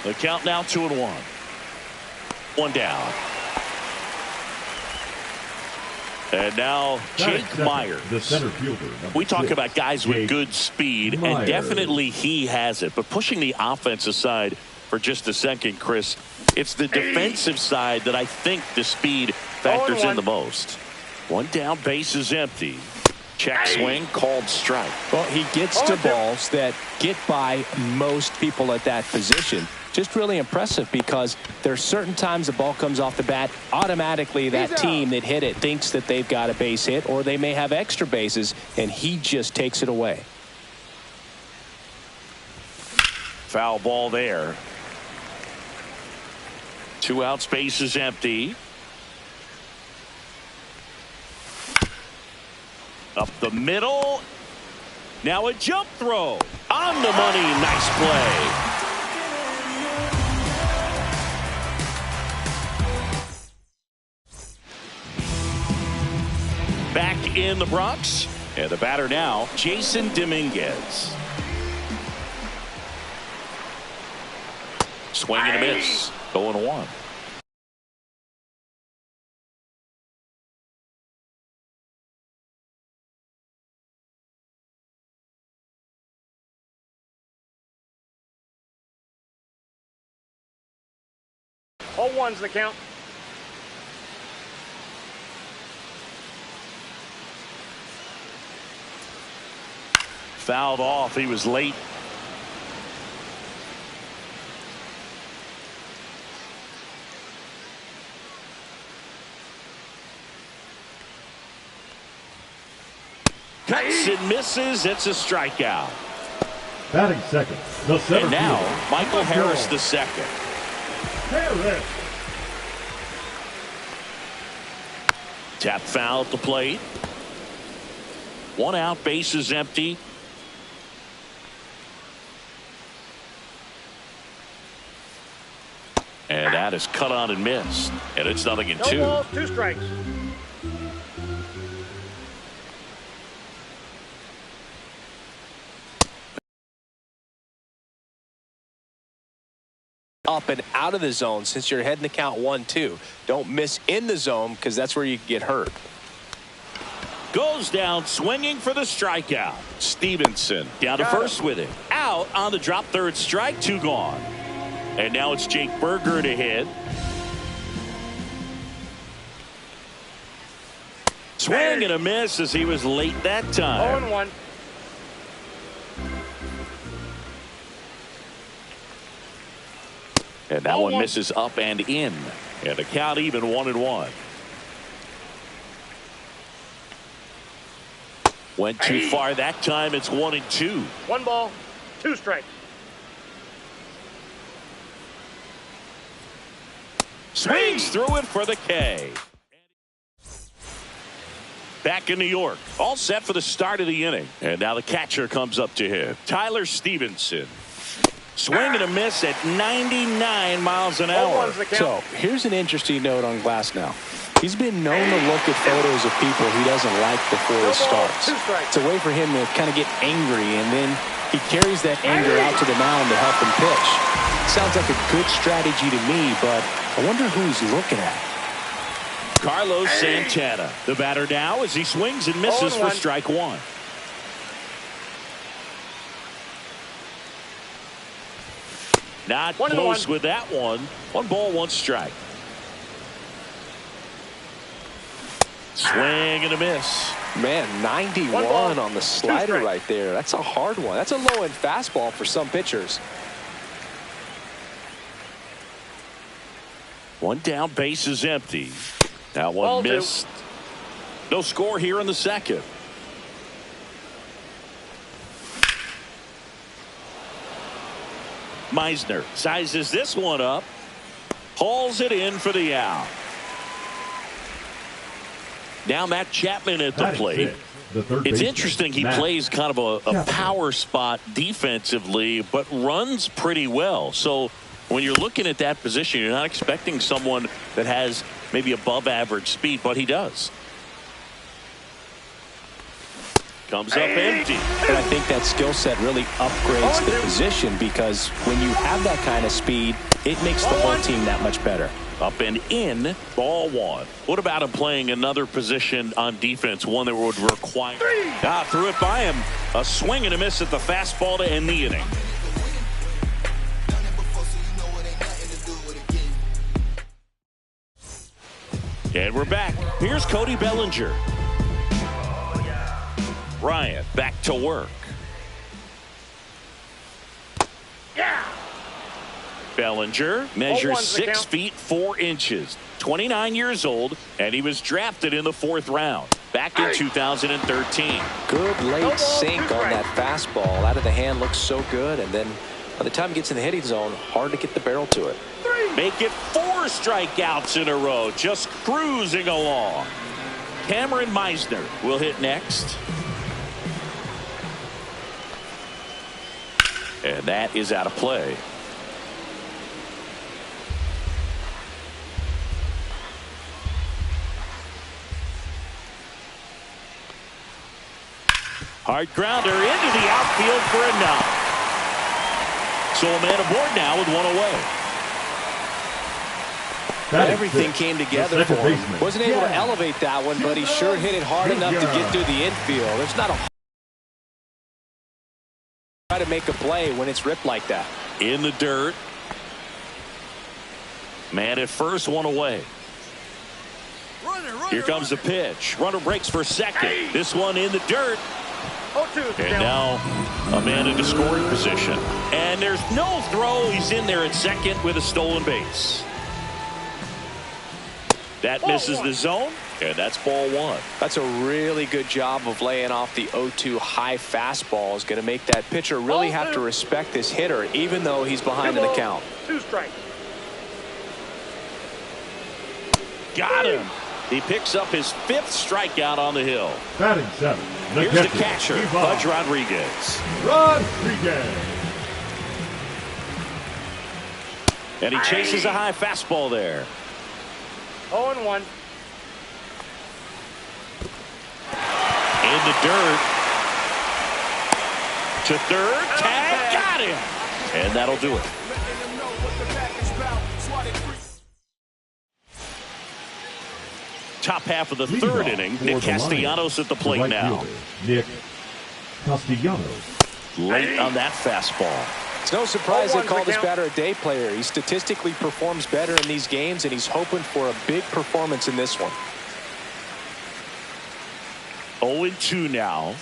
The count now 2-1. One down. And now Jake Meyer. The center fielder. We talk about guys with good speed, and definitely he has it. But pushing the offense aside for just a second, Chris, it's the defensive side that I think the speed factors in the most. One down, base is empty. Check swing, called strike. Well, he gets to balls that get by most people at that position. Just really impressive because there's certain times the ball comes off the bat, automatically that team that hit it thinks that they've got a base hit, or they may have extra bases, and he just takes it away. Foul ball there. 2 outs, base is empty. Up the middle. Now a jump throw. On the money. Nice play. Back in the Bronx. And the batter now, Jason Dominguez. Swing and a miss. 0-1. All ones the count. Fouled off. He was late. Cuts and misses. It's a strikeout. Batting second. The center and now fielder. Michael Harris the second. Harris. Tap foul at the plate. 1 out, base is empty. And that is cut on and missed. And it's 0-2. No balls, 2 strikes. Up and out of the zone since you're heading to count 1-2. Don't miss in the zone because that's where you get hurt. Goes down swinging for the strikeout. Stevenson down to first with it. Out on the drop, third strike, 2 gone. And now it's Jake Berger to hit. Swing and a miss as he was late that time. 0-1. And that one misses up and in. And the count even 1-1. Went too far that time. It's 1-2. 1 ball, 2 strikes. Swings through it for the K. Back in New York. All set for the start of the inning. And now the catcher comes up to him. Tyler Stevenson. Swing and a miss at 99 miles an hour. So here's an interesting note on Glasnow. He's been known to look at photos of people he doesn't like before he starts. It's a way for him to kind of get angry, and then he carries that anger out to the mound to help him pitch. Sounds like a good strategy to me, but I wonder who he's looking at. Carlos Santana, the batter now as he swings and misses for strike 1. Not close with that one. 1 ball, 1 strike. Swing and a miss. Man, 91 on the slider right there. That's a hard one. That's a low-end fastball for some pitchers. 1 down, base is empty. That one missed. No score here in the second. Meisner sizes this one up. Hauls it in for the out. Now Matt Chapman at the plate. It's interesting. He plays kind of a power spot defensively, but runs pretty well. So when you're looking at that position, you're not expecting someone that has maybe above average speed, but he does. Comes up empty. And I think that skill set really upgrades the position, because when you have that kind of speed, it makes the whole team that much better. Up and in, ball one. What about him playing another position on defense, one that would require? Threw it by him. A swing and a miss at the fastball to end the inning. And we're back. Here's Cody Bellinger. Bryant back to work. Bellinger measures 6 feet 4 inches, 29 years old, and he was drafted in the 4th round back in 2013. Good late sink on that fastball. Out of the hand, looks so good, and then by the time it gets in the hitting zone, hard to get the barrel to it. Make it 4 strikeouts in a row, just cruising along. Cameron Meisner will hit next. And that is out of play. Hard grounder into the outfield for a knock. So a man aboard now with one away. Everything came together for him. Wasn't able to elevate that one, but he sure hit it hard enough to get through the infield. There's not a try to make a play when it's ripped like that. In the dirt. Man at first, one away. Here comes the pitch. Runner breaks for second. This one in the dirt. And now a man into scoring position. And there's no throw. He's in there at second with a stolen base. That misses the zone, and that's ball one. That's a really good job of laying off the 0-2 high fastball. Is going to make that pitcher really have to respect this hitter, even though he's behind in the count. 2 strikes. Got him. He picks up his 5th strikeout on the hill. Batting 7. Here's the catcher, Pudge Rodriguez. And he chases a high fastball there. 0-1. In the dirt. To third. Tag. Got him. And that'll do it. Top half of the 3rd inning. Nick Castellanos at the plate now. Nick Castellanos. Late on that fastball. It's no surprise they call this batter a day player. He statistically performs better in these games, and he's hoping for a big performance in this one. 0-2 now.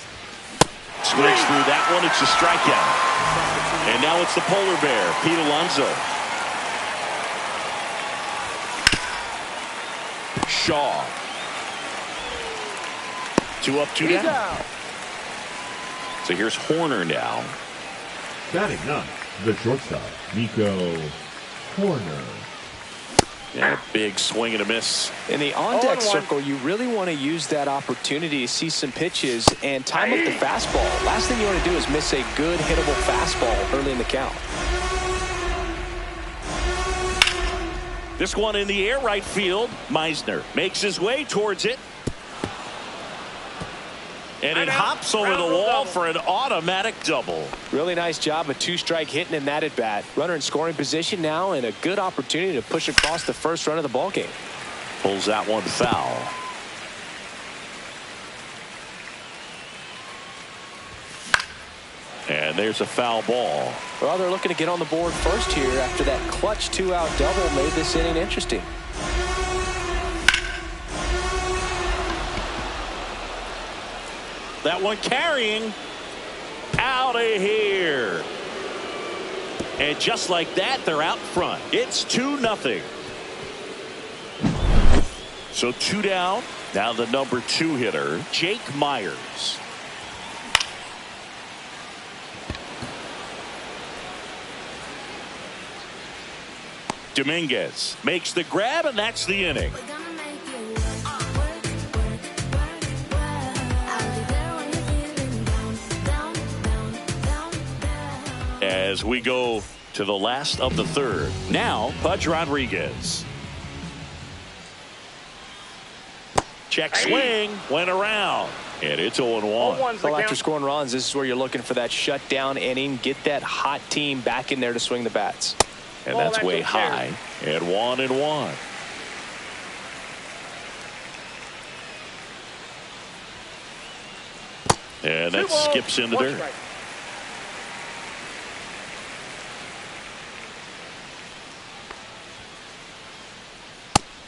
Swings through that one. It's a strikeout. And now it's the polar bear, Pete Alonso. Shaw. 2 up, 2 down. So here's Horner now. Batting 9, the shortstop, Nico Horner. Yeah, big swing and a miss. In the on-deck circle, you really want to use that opportunity to see some pitches and time up the fastball. Last thing you want to do is miss a good hittable fastball early in the count. This one in the air, right field. Meisner makes his way towards it. And it hops over the wall for an automatic double. Really nice job of 2-strike hitting in that at bat. Runner in scoring position now, and a good opportunity to push across the first run of the ball game. Pulls that one foul. And there's a foul ball. Well, they're looking to get on the board first here after that clutch 2-out double made this inning interesting. That one carrying out of here. And just like that, they're out front. It's 2-0. So 2 down. Now the number 2 hitter, Jake Myers. Dominguez makes the grab, and that's the inning. As we go to the last of the 3rd. Now, Pudge Rodriguez. Check swing, went around. And it's 0-1. Well, after scoring runs, this is where you're looking for that shutdown inning. Get that hot team back in there to swing the bats. And that's way high. And 1-1. And that skips in the dirt. Strike.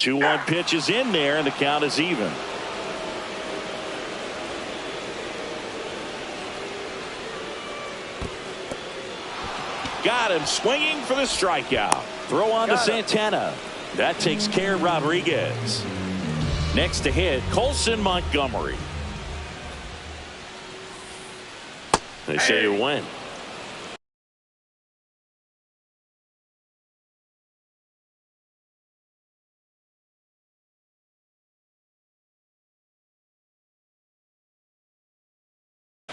2-1 pitch is in there, and the count is even. Got him swinging for the strikeout. Throw on to Santana. That takes care of Rodriguez. Next to hit, Colson Montgomery. They say you win.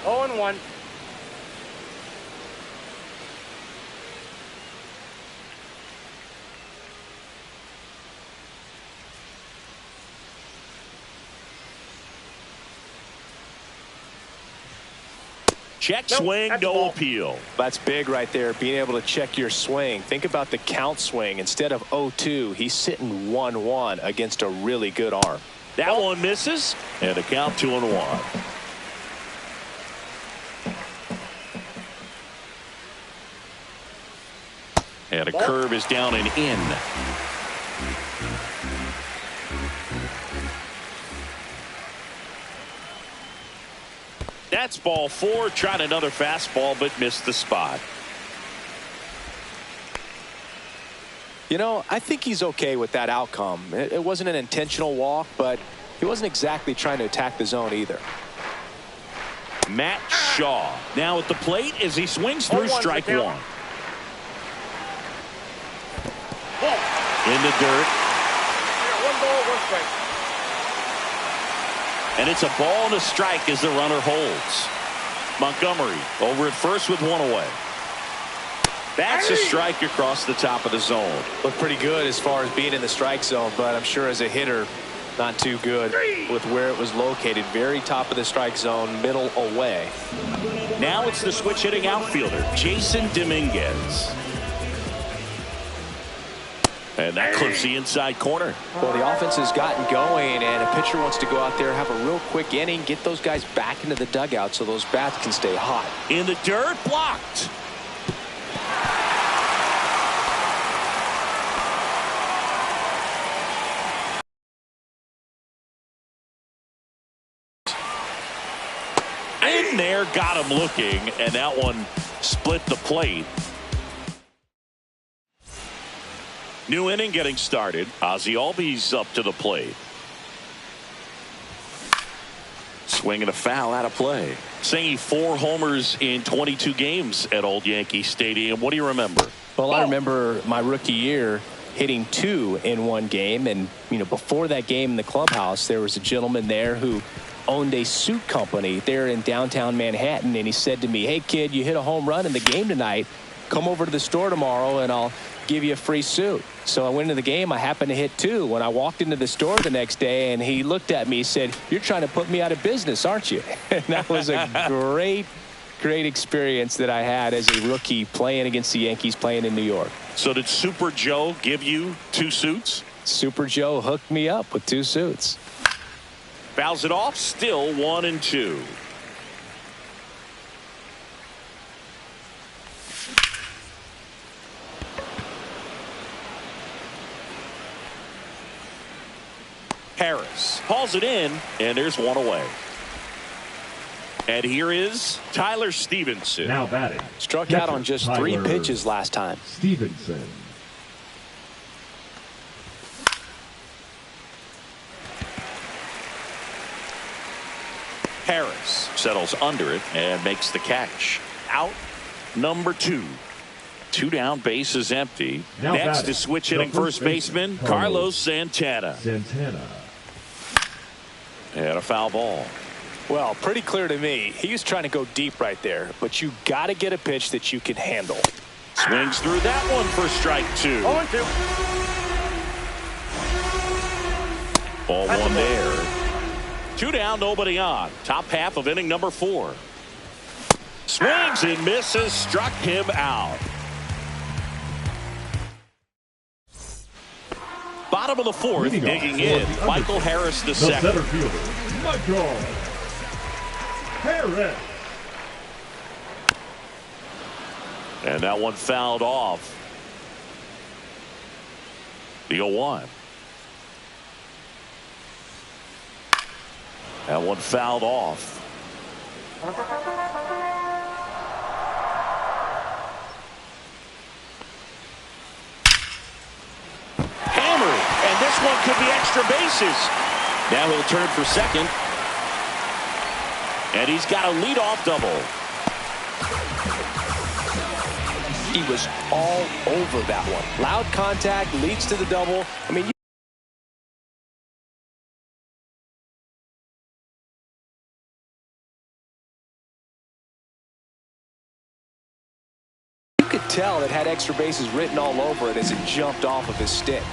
Oh, and 1. Check swing, no appeal. That's big right there, being able to check your swing. Think about the count swing. Instead of 0-2, he's sitting 1-1 against a really good arm. That one misses, and the count 2-1. And a curve is down and in. That's ball 4. Tried another fastball, but missed the spot. You know, I think he's okay with that outcome. It wasn't an intentional walk, but he wasn't exactly trying to attack the zone either. Matt Shaw now at the plate as he swings through strike 1. In the dirt. 1 ball, 1 strike. And it's a ball and a strike as the runner holds. Montgomery over at first with 1 away. That's a strike across the top of the zone. Looked pretty good as far as being in the strike zone, but I'm sure as a hitter, not too good with where it was located. Very top of the strike zone, middle away. Now it's the switch hitting outfielder, Jason Dominguez. And that clips the inside corner. Well, the offense has gotten going, and a pitcher wants to go out there, have a real quick inning, get those guys back into the dugout so those bats can stay hot. In the dirt, blocked. In there, got him looking, and that one split the plate. New inning getting started. Ozzie Albies up to the plate. Swinging a foul out of play. Saying 4 homers in 22 games at Old Yankee Stadium. What do you remember? Well, I remember my rookie year hitting 2 in 1 game. And, you know, before that game in the clubhouse, there was a gentleman there who owned a suit company there in downtown Manhattan. And he said to me, "Hey, kid, you hit a home run in the game tonight. Come over to the store tomorrow and I'll give you a free suit." So I went into the game. I happened to hit 2. When I walked into the store the next day, and he looked at me, he said, "You're trying to put me out of business, aren't you?" And that was a great experience that I had as a rookie playing against the Yankees, playing in New York. So did Super Joe give you 2 suits? Super Joe hooked me up with 2 suits. Fouls it off. Still 1-2. Harris hauls it in, and there's 1 away. And here is Tyler Stevenson. Now batting. Struck out on just 3 pitches last time. Stevenson. Harris settles under it and makes the catch. Out number 2. 2 down, base is empty. Now Next batting. is switch hitting first baseman Carlos Santana. And a foul ball. Well, pretty clear to me. He was trying to go deep right there, but you got to get a pitch that you can handle. Swings through that one for strike 2. 0-2. Ball 1 there. Two down, nobody on. Top half of inning number 4. Swings and misses, struck him out. Bottom of the 4th, digging in, Michael Harris the second. Center fielder, Michael Harris. And that one fouled off. The 0-1. That one fouled off. Hammered, and this one could be extra bases. Now he'll turn for second. And he's got a leadoff double. He was all over that one. Loud contact leads to the double. I mean, you could tell it had extra bases written all over it as it jumped off of his stick.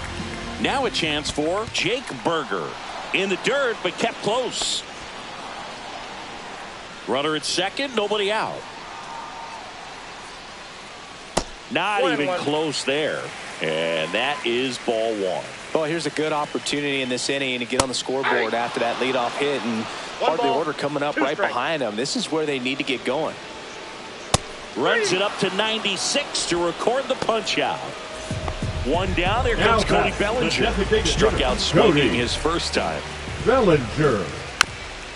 Now a chance for Jake Berger. In the dirt, but kept close. Runner at second, nobody out. Not even close there. And that is ball 1. Well, here's a good opportunity in this inning to get on the scoreboard after that leadoff hit, and part of the order coming up right behind them. This is where they need to get going. Runs it up to 96 to record the punch out. One down. There comes Cody Bellinger. Struck out swinging his first time. Bellinger.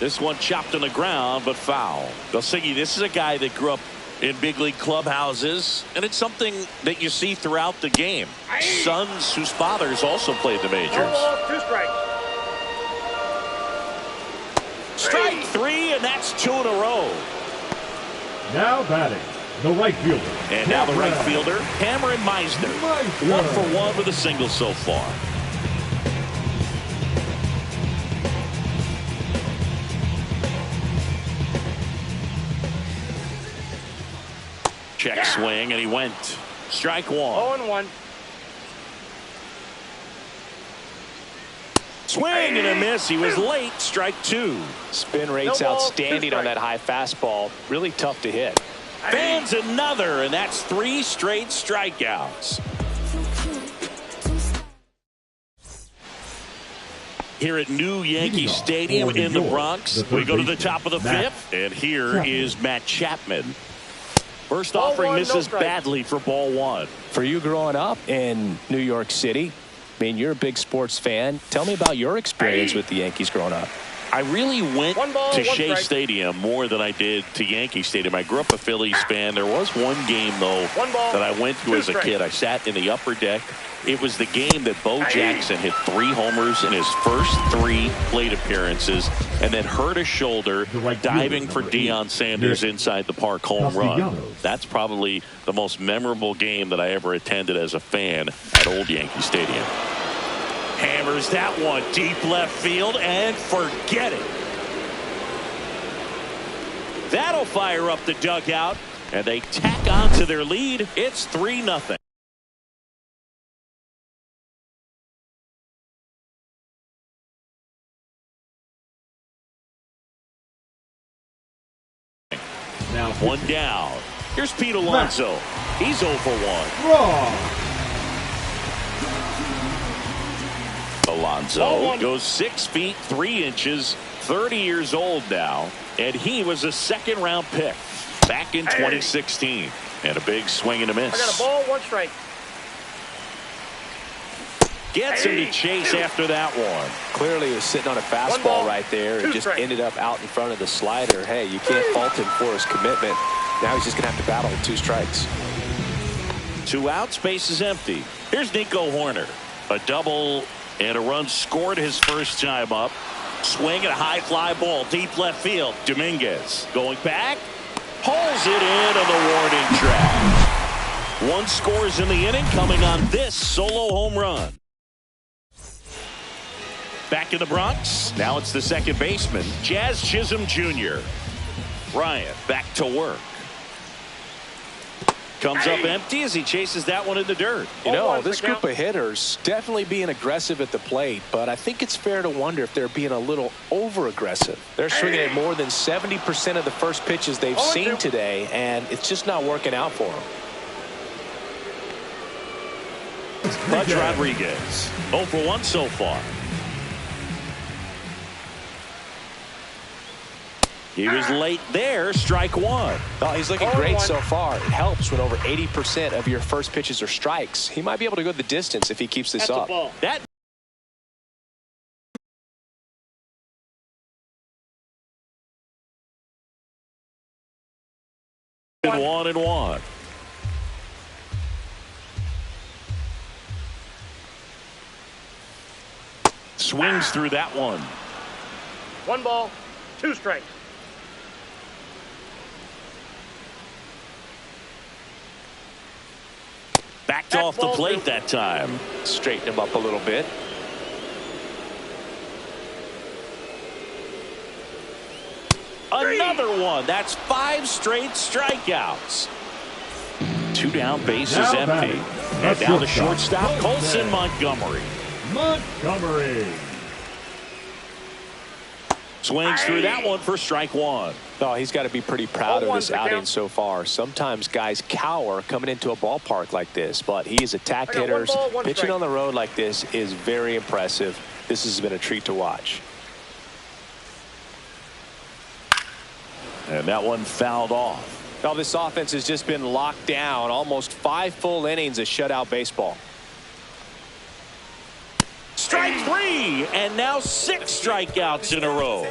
This one chopped on the ground, but foul. Belsingi, this is a guy that grew up in big league clubhouses, and it's something that you see throughout the game. Sons whose fathers also played the majors. Two strikes. Strike 3, and that's 2 in a row. Now batting, the right fielder. And now the right fielder, Cameron Meisner. 1 for 1 with a single so far. Check swing, and he went. Strike 1. 0-1. Swing and a miss. He was late. Strike 2. Spin rate's outstanding on that high fastball. Really tough to hit. Fans another, and that's 3 straight strikeouts. Here at New Yankee Stadium in the Bronx, we go to the top of the 5th, and here is Matt Chapman. First offering misses badly for ball 1. For you growing up in New York City, I mean, you're a big sports fan. Tell me about your experience with the Yankees growing up. I really went to Shea Stadium more than I did to Yankee Stadium. I grew up a Phillies fan. There was one game, though, that I went to as a kid. I sat in the upper deck. It was the game that Bo Jackson hit 3 homers in his first 3 plate appearances and then hurt a shoulder diving for Deion Sanders inside the park home run. That's probably the most memorable game that I ever attended as a fan at Old Yankee Stadium. Hammers that one deep left field and forget it. That'll fire up the dugout, and they tack on to their lead. It's 3-0. Now one down. Here's Pete Alonso. He's 0 for 1. Raw. Alonso goes 6 feet 3 inches, 30 years old now, and he was a second-round pick back in 2016. And a big swing and a miss. I got a ball, 1 strike. Gets him to chase after that one. Clearly he was sitting on a fastball right there and just ended up out in front of the slider. Hey, you can't fault him for his commitment. Now he's just going to have to battle with 2 strikes. 2 outs, base is empty. Here's Nico Horner. A double and a run scored his first time up. Swing and a high fly ball deep left field. Dominguez going back. Pulls it in on the warning track. 1 scores in the inning coming on this solo home run. Back in the Bronx. Now it's the second baseman, Jazz Chisholm Jr. Bryant back to work. Comes up empty as he chases that one in the dirt. You know, this group of hitters definitely being aggressive at the plate, but I think it's fair to wonder if they're being a little over-aggressive. They're swinging at more than 70% of the first pitches they've seen today, and it's just not working out for them. Pudge Rodriguez, 0 for 1 so far. He was late there, strike one. Oh, he's looking great so far. It helps when over 80% of your first pitches are strikes. He might be able to go the distance if he keeps this up. That one and one. Swings through that one. 1 ball, 2 strikes. Backed off the plate that time. Straighten him up a little bit. Another one. That's 5 straight strikeouts. 2 down, bases empty. And now the shortstop, Colson Montgomery. Swings through that one for strike one. Oh, he's got to be pretty proud of this outing so far. Sometimes guys cower coming into a ballpark like this, but he's attacked hitters. Pitching on the road like this is very impressive. This has been a treat to watch. And that one fouled off. Now this offense has just been locked down. Almost 5 full innings of shutout baseball. Strike 3, and now 6 strikeouts in a row.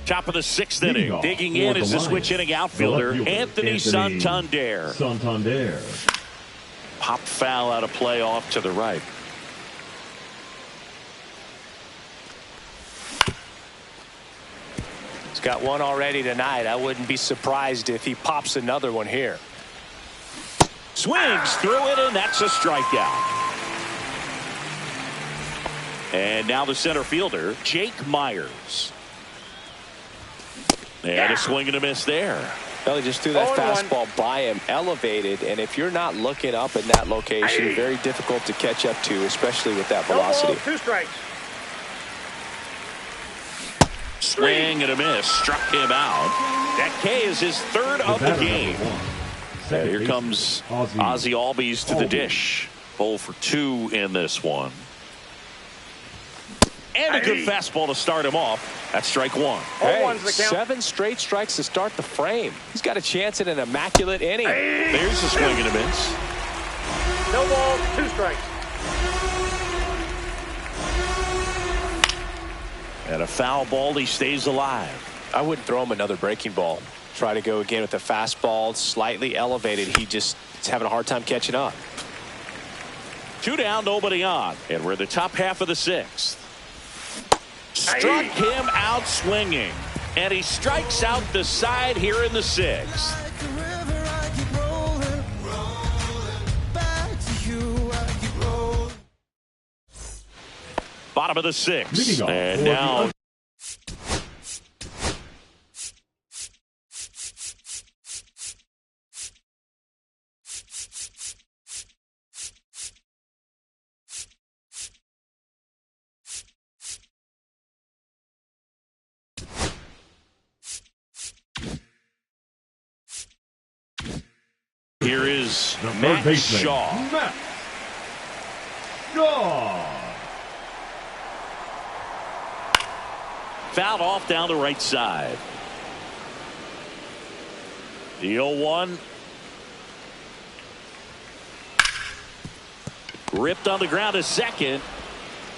Top of the 6th inning. Digging in is the switch hitting outfielder, Anthony Santander. Pop foul out of play off to the right. He's got one already tonight. I wouldn't be surprised if he pops another one here. Swings through it, and that's a strikeout. And now the center fielder, Jake Myers. And a swing and a miss there. Well, he just threw that fastball by him, elevated, and if you're not looking up in that location, very difficult to catch up to, especially with that velocity. 2 strikes. Swing and a miss, struck him out. That K is his 3rd of the game. And here comes Ozzie Albies to the dish. 0 for 2 in this one. And a good fastball to start him off. That's strike 1. Hey, 7 straight strikes to start the frame. He's got a chance at an immaculate inning. There's a swing and a miss. No balls, 2 strikes. And a foul ball, he stays alive. I wouldn't throw him another breaking ball. Try to go again with the fastball, slightly elevated. He just is having a hard time catching up. 2 down, nobody on. And we're in the top half of the 6th. Struck him out swinging. And he strikes out the side here in the 6th. Bottom of the 6th. And now here is Matt Shaw. Fouled off down the right side. The 0-1. Ripped on the ground to second.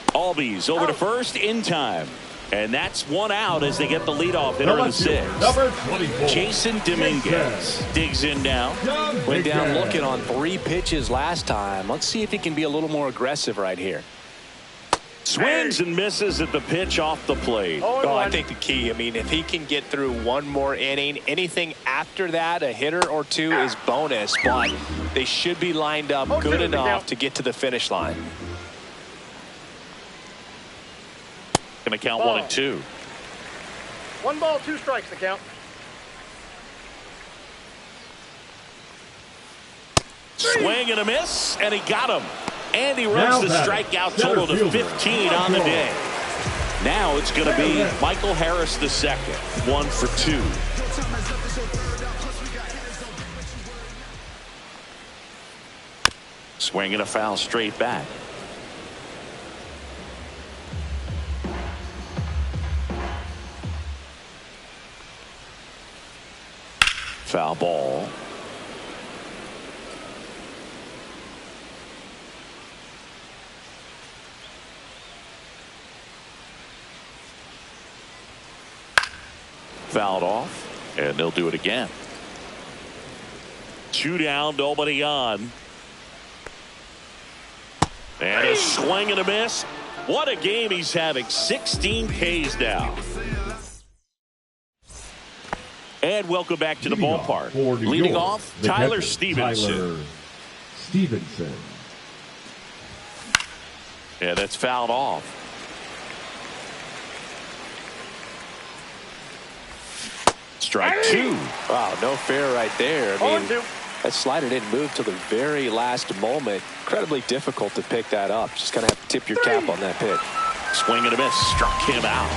Albies over to first in time. And that's 1 out as they get the leadoff hitter in the 6th. Number 24. Jason Dominguez digs in now. Went down looking on 3 pitches last time. Let's see if he can be a little more aggressive right here. Swings and misses at the pitch off the plate. Oh, I think the key, I mean, if he can get through 1 more inning, anything after that, a hitter or 2 is bonus, but they should be lined up good enough to get to the finish line. Going to count 1 and 2. 1 ball, 2 strikes, the count. Swing and a miss, and he got him. And he runs the strikeout total to 15 on the day. Now it's going to be Michael Harris II, 1 for 2. Swing and a foul straight back. Foul ball. Fouled off, and they'll do it again. 2 down, nobody on. And a swing and a miss. What a game he's having. 16 Ks now. And welcome back to the ballpark. Leading off, Tyler Stevenson. Yeah, that's fouled off. Strike 2. Wow, no fair right there. I mean, that slider didn't move till the very last moment. Incredibly difficult to pick that up. Just kind of have to tip your cap on that pitch. Swing and a miss. Struck him out.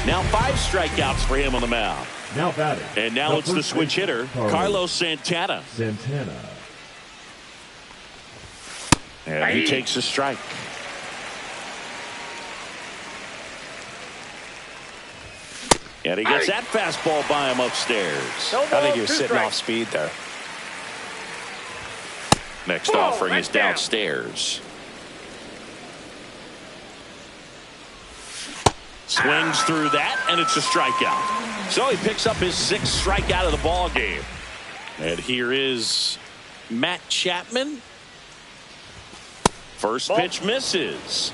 Now 5 strikeouts for him on the mound. Now batting. And now it's the switch hitter, Carlos Santana. And he takes a strike. And he gets that fastball by him upstairs. I think he was sitting off speed there. Next offering is downstairs. Swings through that, and it's a strikeout. So he picks up his 6th strikeout of the ball game. And here is Matt Chapman. First pitch misses.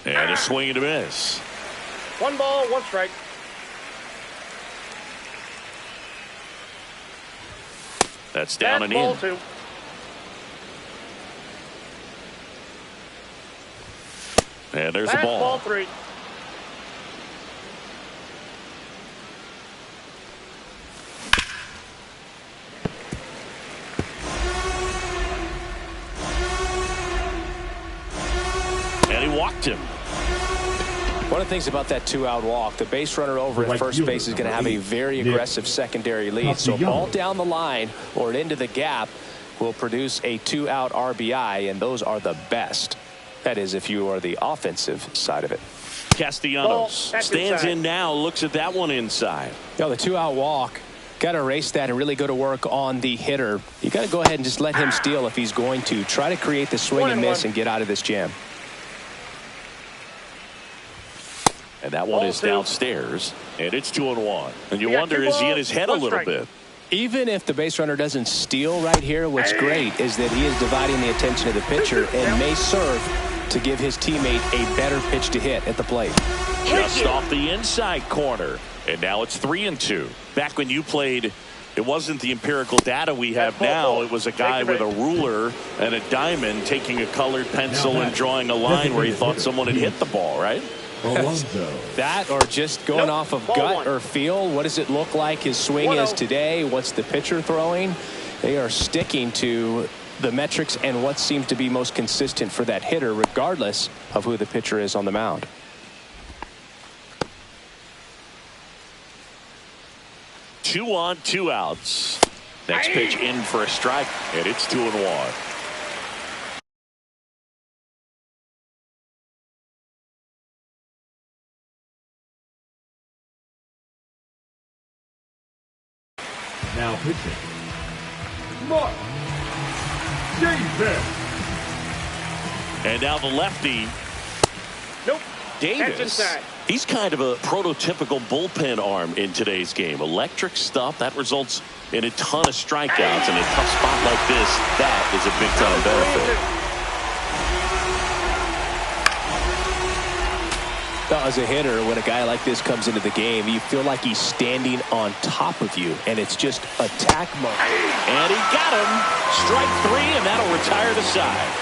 And a swing and a miss. 1 ball, 1 strike. That's down and ball in. 2. And there's a ball. Ball 3. And he walked him. One of the things about that 2-out walk, the base runner over at first base is going to have a very aggressive secondary lead. So ball down the line or into the gap will produce a 2-out RBI, and those are the best. That is, if you are the offensive side of it. Castellanos stands in now, looks at that one inside. The 2-out walk, got to erase that and really go to work on the hitter. You got to go ahead and just let him steal if he's going to. Try to create the swing and miss and get out of this jam. And that one is downstairs, and it's 2-1. And you wonder, is he in his head a little bit? Even if the base runner doesn't steal right here, what's great is that he is dividing the attention of the pitcher and may serve to give his teammate a better pitch to hit at the plate. Just off the inside corner, and now it's 3-2. Back when you played, it wasn't the empirical data we have now. It was a guy with a ruler and a diamond taking a colored pencil and drawing a line where he thought someone had hit the ball, right? That or just going off of gut or feel. What does it look like his swing is today? What's the pitcher throwing? They are sticking to the metrics and what seems to be most consistent for that hitter, regardless of who the pitcher is on the mound. Two on, 2 outs. Next pitch in for a strike, and it's 2-1. Now pitching, Mark Davis. And now the lefty. Davis. He's kind of a prototypical bullpen arm in today's game. Electric stuff that results in a ton of strikeouts. In a tough spot like this, that is a big time benefit. As a hitter, when a guy like this comes into the game, you feel like he's standing on top of you, and it's just attack mode. And he got him. Strike 3, and that'll retire the side.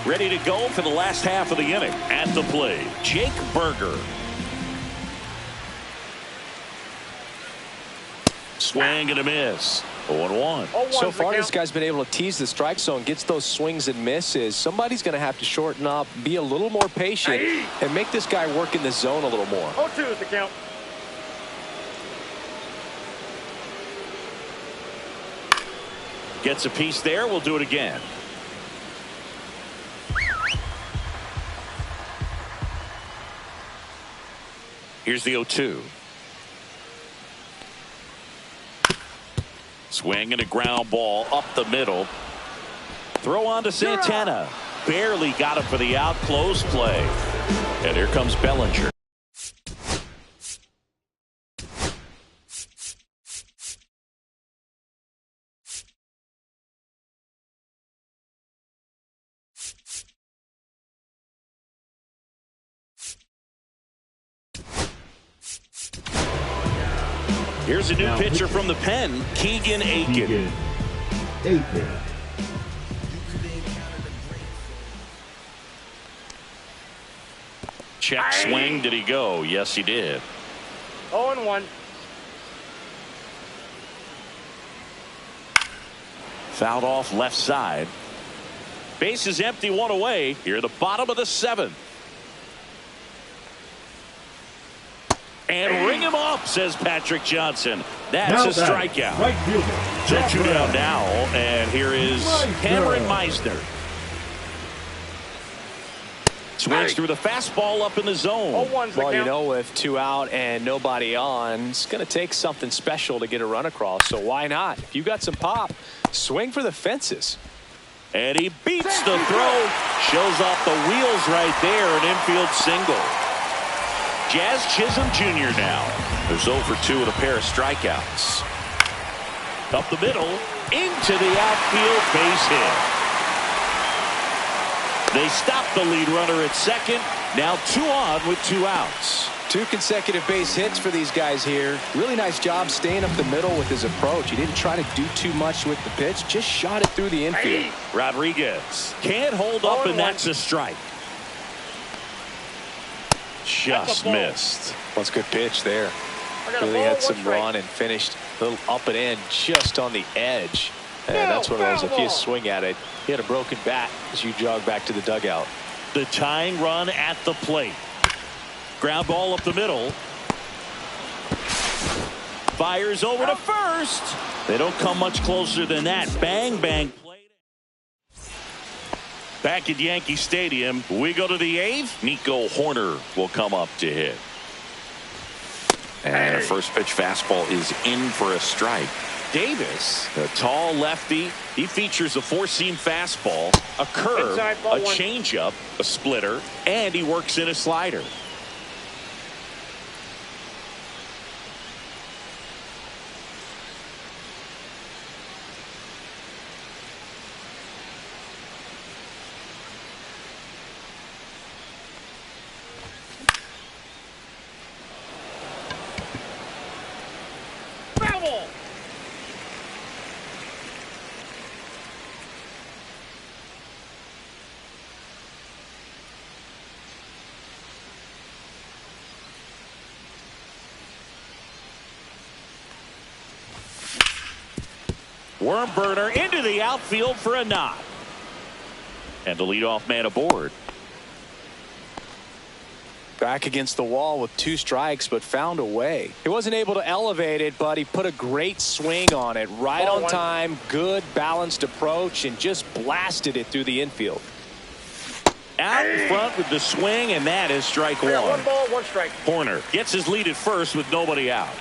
ready to go for the last half of the inning. At the plate, Jake Berger. Swing and a miss. 0-1. So far, this guy's been able to tease the strike zone, gets those swings and misses. Somebody's going to have to shorten up, be a little more patient, and make this guy work in the zone a little more. 0-2 is the count. Gets a piece there. We'll do it again. Here's the 0-2. Swing and a ground ball up the middle. Throw on to Santana. Barely got him for the out. Close play. And here comes Bellinger. Here's a new pitcher from the pen, Keegan Aiken. Check swing. Did he go? Yes, he did. 0-1. Fouled off left side. Base is empty, one away. Here at the bottom of the 7th. And ring him up, says Patrick Johnson. That's a strikeout. Right fielder. So 2 down now, and here is Cameron Meisner. Swings through the fastball up in the zone. Well, you know, with 2 out and nobody on, it's going to take something special to get a run across. So why not? If you got some pop, swing for the fences. And he beats the throw. Shows off the wheels right there. An infield single. Jazz Chisholm Jr. now. There's 0 for 2 with a pair of strikeouts. Up the middle, into the outfield, base hit. They stop the lead runner at second. Now 2 on with 2 outs. 2 consecutive base hits for these guys here. Really nice job staying up the middle with his approach. He didn't try to do too much with the pitch, just shot it through the infield. Rodriguez can't hold up, and that's a strike. Just missed. That's a good pitch there. Really had some run and finished a little up and in just on the edge. And that's one of those, if you swing at it, he had a broken bat as you jog back to the dugout. The tying run at the plate. Ground ball up the middle. Fires over to first. They don't come much closer than that. Bang, bang. Back at Yankee Stadium, we go to the 8th. Nico Horner will come up to hit. And a first pitch fastball is in for a strike. Davis, a tall lefty. He features a 4-seam fastball, a curve, a changeup, a splitter, and he works in a slider. Worm burner into the outfield for a knock. And the leadoff man aboard. Back against the wall with 2 strikes, but found a way. He wasn't able to elevate it, but he put a great swing on it. Right on time, good balanced approach, and just blasted it through the infield. Out in front with the swing, and that is strike 1. 1 ball, 1 strike. Horner gets his lead at first with nobody out.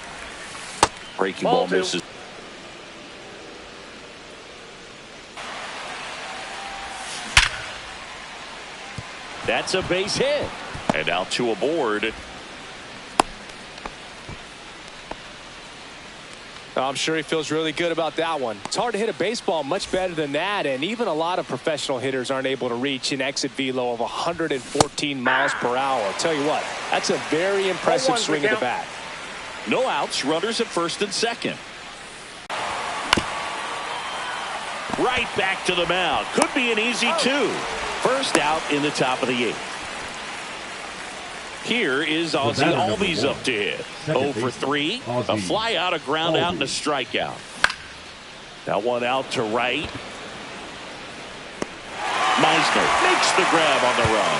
Breaking ball misses. That's a base hit. And now 2 aboard. I'm sure he feels really good about that one. It's hard to hit a baseball much better than that, and even a lot of professional hitters aren't able to reach an exit velo of 114 miles per hour. I'll tell you what, that's a very impressive swing of the bat. No outs, runners at first and second. Right back to the mound. Could be an easy 2. First out in the top of the 8th. Here is Ozzie Albies up to hit. 0 for 3. A fly out, a ground out, and a strikeout. That one out to right. Meisner makes the grab on the run.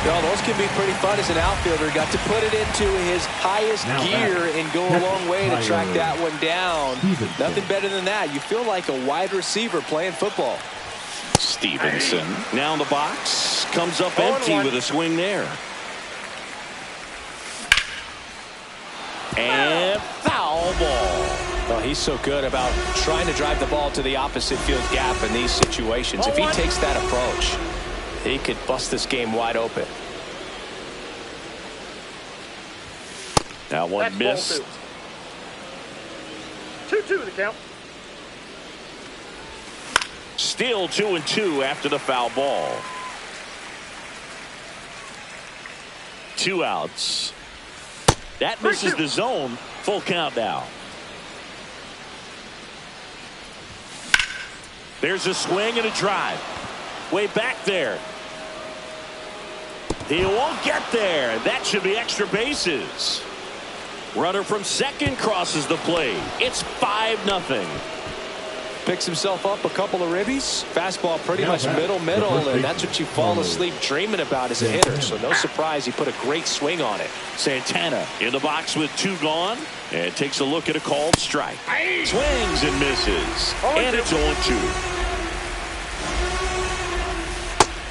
Well, those can be pretty fun as an outfielder. Got to put it into his highest gear and go a long way to track that one down. Nothing better than that. You feel like a wide receiver playing football. Stevenson now in the box. Comes up empty with a swing there. And foul ball. Well, he's so good about trying to drive the ball to the opposite field gap in these situations. If he takes that approach, he could bust this game wide open. That one missed. 2-2 the count. Still 2-2 after the foul ball. 2 outs. That misses the zone. Full count now. There's a swing and a drive. Way back there. He won't get there. That should be extra bases. Runner from second crosses the plate. It's 5-0. Picks himself up a couple of ribbies. Fastball pretty much middle, and that's what you fall asleep dreaming about as a hitter. So no surprise he put a great swing on it. Santana in the box with 2 gone. And takes a look at a called strike. Swings and misses. And it's 0-2.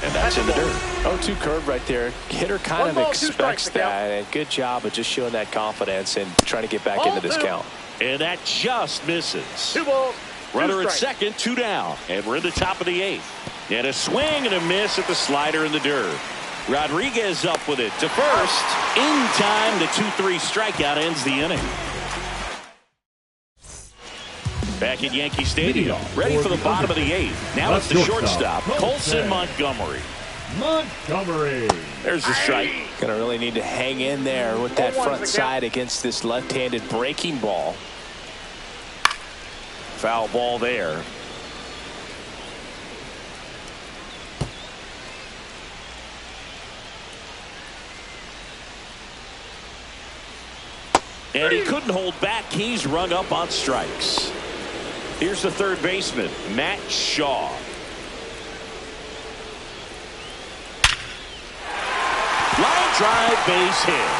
And that's in the dirt. 0-2 curve right there. Hitter kind of expects that. And good job of just showing that confidence and trying to get back into this count. And that just misses. 2 balls. Runner at second, 2 down. And we're in the top of the 8th. And a swing and a miss at the slider in the dirt. Rodriguez up with it to first. In time, the 2-3 strikeout ends the inning. Back at Yankee Stadium, ready for the bottom of the 8th. Now it's the shortstop, Colson Montgomery. There's the strike. Going to really need to hang in there with that front side against this left-handed breaking ball. Foul ball there. And he couldn't hold back. He's rung up on strikes. Here's the third baseman, Matt Shaw. Line drive, base hit.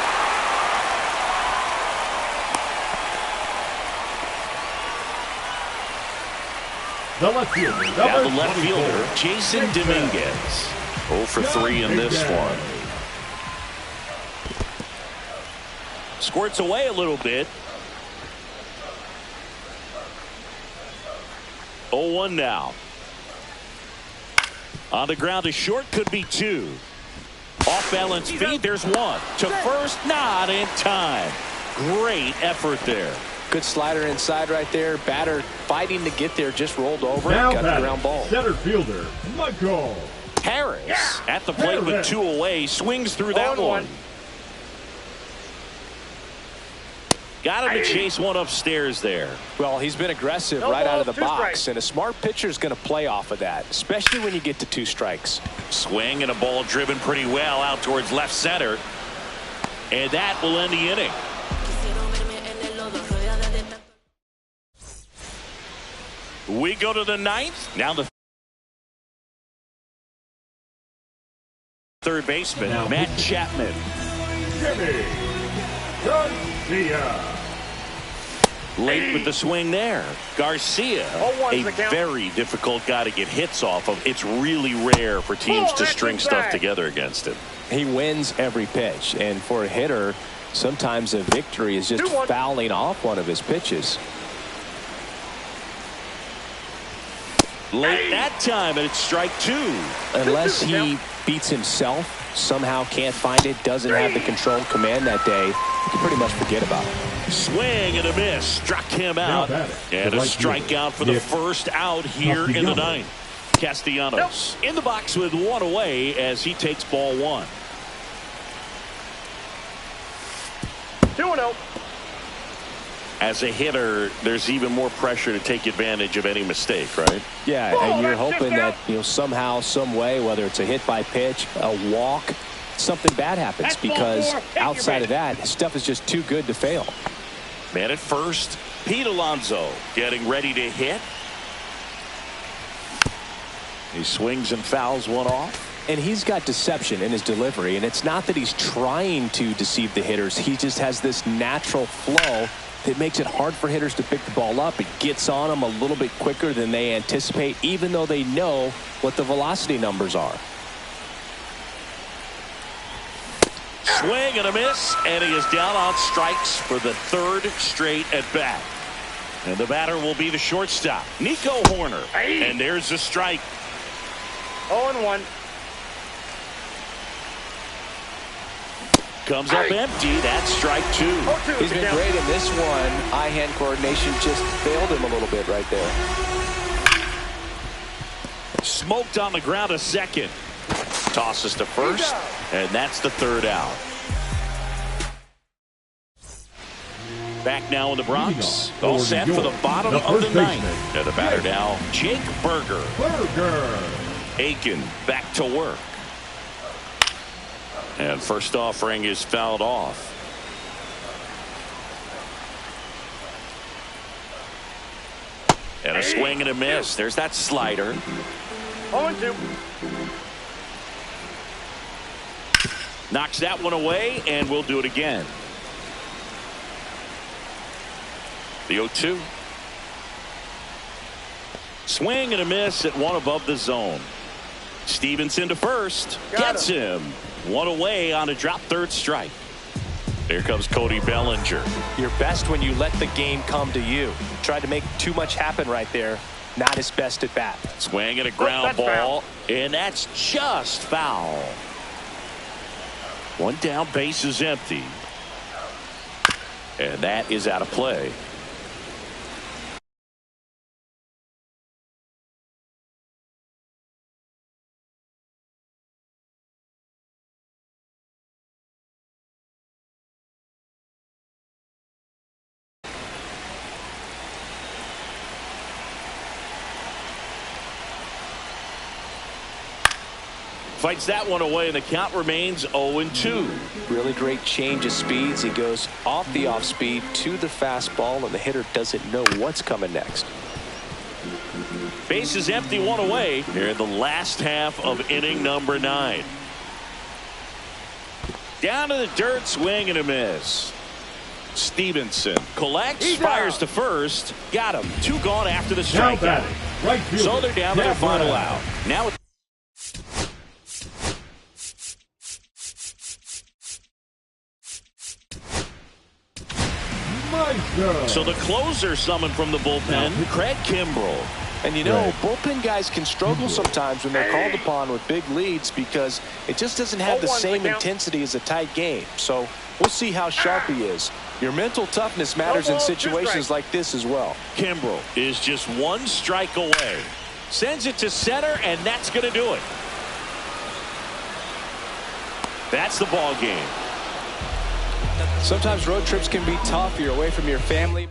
The left fielder. Now the left fielder, Jason Dominguez. 0 for 3 in this one. Squirts away a little bit. 0-1 now. On the ground to short, could be 2. Off balance feed, there's 1. To first, not in time. Great effort there. Good slider inside right there. Batter fighting to get there, just rolled over now and got the ground ball. Center fielder, Michael Harris at the plate with 2 away. Swings through that one. Got him to chase one upstairs there. Well, he's been aggressive right out of the box, and a smart pitcher is going to play off of that, especially when you get to 2 strikes. Swing and a ball driven pretty well out towards left center. And that will end the inning. We go to the 9th. Now the third baseman, Matt Chapman. Jimmy Garcia. Late with the swing there. Garcia, a very difficult guy to get hits off of. It's really rare for teams to string stuff together against him. He wins every pitch, and for a hitter, sometimes a victory is just fouling off one of his pitches. Late that time, and it's strike 2. Unless he beats himself, somehow can't find it, doesn't have the control command that day, you can pretty much forget about it. Swing and a miss. Struck him out. And a strikeout for the first out here in the 9th. Castellanos in the box with 1 away as he takes ball 1. 2-0. as a hitter, there's even more pressure to take advantage of any mistake, right? Yeah, and you're hoping that, somehow, some way, whether it's a hit by pitch, a walk, something bad happens, because outside of that, stuff is just too good to fail. Man at first, Pete Alonso getting ready to hit. He swings and fouls one off. And he's got deception in his delivery, and it's not that he's trying to deceive the hitters. He just has this natural flow that makes it hard for hitters to pick the ball up. It gets on them a little bit quicker than they anticipate, even though they know what the velocity numbers are. Swing and a miss, and he is down on strikes for the third straight at bat. And the batter will be the shortstop, Nico Horner. And there's the strike. 0-1. Comes up empty. That's strike two. He's been great in this one. Eye-hand coordination just failed him a little bit right there. Smoked on the ground a second. Tosses to first, and that's the third out. Back now in the Bronx. All set for the bottom of the ninth. And the batter now, Jake Berger. Aiken back to work. And first offering is fouled off. And a swing and a miss. There's that slider. 0-2. Knocks that one away, and we'll do it again. The 0-2. Swing and a miss at one above the zone. Stevenson to first. Gets him. One away on a drop third strike. Here comes Cody Bellinger. You're best when you let the game come to you. Tried to make too much happen right there. Not his best at bat. Swing and a ground ball. And that's just foul. One down, base is empty. And that is out of play. Fights that one away, and the count remains 0-2. Really great change of speeds. He goes off the off speed to the fastball, and the hitter doesn't know what's coming next. Base is empty, one away here in the last half of inning number 9. Down to the dirt, swing and a miss. Stevenson collects, fires to first, got him. 2 gone after the strikeout. Right so they're down to their final out. Now so the closer summoned from the bullpen, Craig Kimbrell. And bullpen guys can struggle sometimes when they're called upon with big leads, because it just doesn't have the same intensity as a tight game. So we'll see how sharp he is. Your mental toughness matters in situations like this as well. Kimbrell is just 1 strike away. Sends it to center, and that's going to do it. That's the ball game. Sometimes road trips can be tough. You're away from your family.